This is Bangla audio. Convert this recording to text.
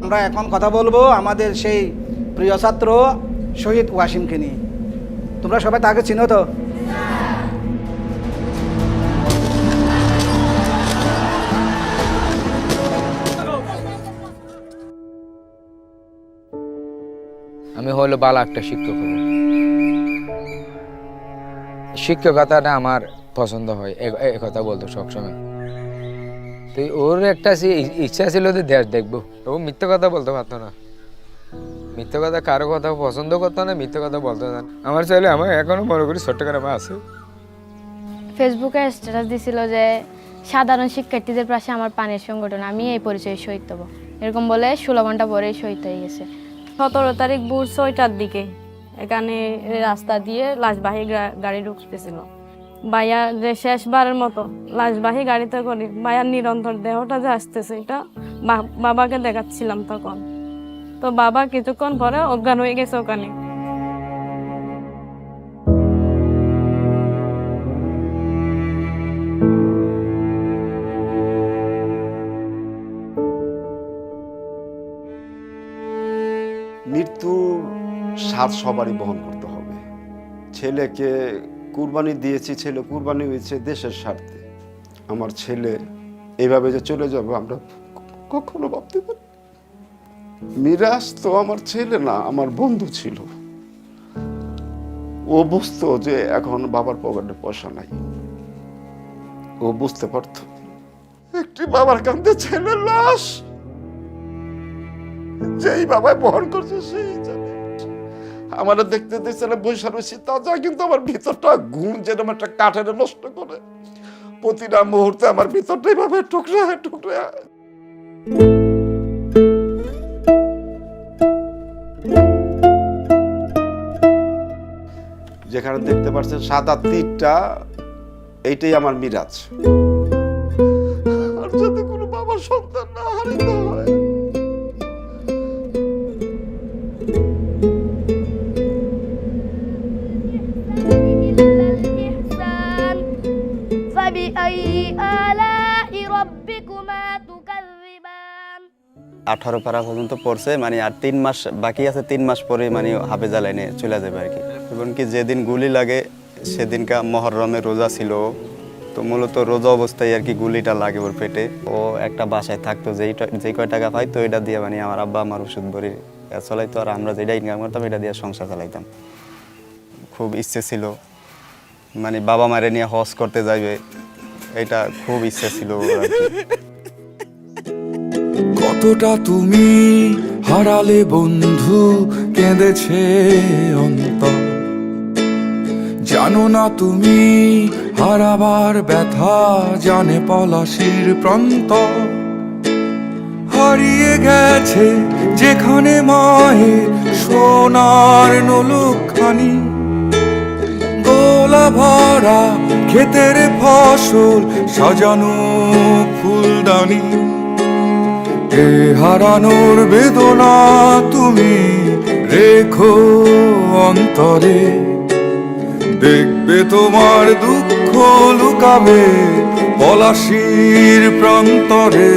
আমরা এখন কথা বলবো আমাদের সেই প্রিয় ছাত্র শহীদ ওয়াসিমকে নিয়ে। তোমরা সবাই তাকে চিনো তো? আমি হলো ভালো একটা শিক্ষক হব। শিক্ষকতাটা আমার পছন্দ হয়, এ কথা বলতো সবসময়। তো ওর একটা ইচ্ছা ছিল যে দেশ দেখবো। ও মিথ্যে কথা বলতে পারতো না, মিথ্যে কথা কারো কথা পছন্দ করতো না, মিথ্যে কথা বলতো না। আমার চাইলে আমার এখনো মনে করি ছোট্ট করে আমার আছে। ফেসবুকে স্ট্যাটাস দিছিল যে সাধারণ শিক্ষার্থীদের পাশে আমার পানির সংগঠন, আমি এই পরিচয়ে শহীদ হব, এরকম বলে 16 ঘন্টা পরেই শহীদ হয়ে গেছে। 17 তারিখ ভোর 6টার দিকে এখানে রাস্তা দিয়ে লাশবাহী গাড়ি ঢুকতেছিল। ভাইয়া যে শেষবারের মতো লাশবাহী গাড়িতে করে ভাইয়ার নিরন্তর দেহটা যে আসতেছে, এটা বাবাকে দেখাচ্ছিলাম তখন। তো বাবা কিছুক্ষণ পরে অজ্ঞান হয়ে গেছে ওখানে। মৃত্যুর স্বাদ সবারই বহন করতে হবে। ছেলেকে কুরবানি দিয়েছি, ছেলে কুরবানি হয়েছে দেশের স্বার্থে। আমার ছেলে এইভাবে যে চলে যাবে আমরা কখনো ভাবতে পারি। মিরাজ তো আমার ছেলে না, আমার বন্ধু ছিল। ও বুঝতো যে এখন বাবার পকেটে পয়সা নাই, ও বুঝতে পারত একটি বাবার কাঁধে ছেলের লাশ যেই বাবাই বহন করছে সেই জানে। আমার দেখতে দেখছিলাম বৈশা রয়েছি তাজা, কিন্তু আমার ভিতরটা ঘুম যেরকম একটা কাঠের নষ্ট করে প্রতিটা মুহূর্তে আমার ভিতরটা এইভাবে টুকরা টুকরা। যেখানে দেখতে পাচ্ছেন সাদা তীরটা, এইটাই আমার মিরাজ। আর যদি কোনো বাবার সন্তান না হারিতে হয়, فبأي آلاء ربكما تكذبان 18 পারা পর্যন্ত পড়ছে, মানে আর 3 মাস বাকি আছে। 3 মাস পরে মানে হাফেজা লাইনে চলে যাবে আর কি। এবং কি যেদিন গুলি লাগে সেদিনকা মহরমের রোজা ছিল, তো মূলত রোজা অবস্থায় আর কি গুলিটা লাগে ওর পেটে। ও একটা বাসায় থাকতো, যে কয় টাকা পাইতো এটা দিয়ে মানে আমার আব্বা আমার ওষুধ ভরি চলাইতো, আর আমরা যেটা ইনকাম করতাম এটা দিয়ে সংসার চালাইতাম। খুব ইচ্ছে ছিল মানে বাবা মারে নিয়ে হজ করতে যাইবে, এটা খুব ইচ্ছে ছিল। কতটা তুমি হারালে বন্ধু, কেঁদেছে অন্তর। জানো না তুমি হারাবার ব্যথা, জানে পলাশির প্রান্ত। হারিয়ে গেছে যেখানে মায়ের সোনার নলুকখানি, গোলা ভরা ক্ষেতের ফসল সাজানো ফুলদানি। এ হারানোর বেদনা তুমি রেখো অন্তরে, দেখবে তোমার দুঃখ লুকাবে পলাশির প্রান্তরে।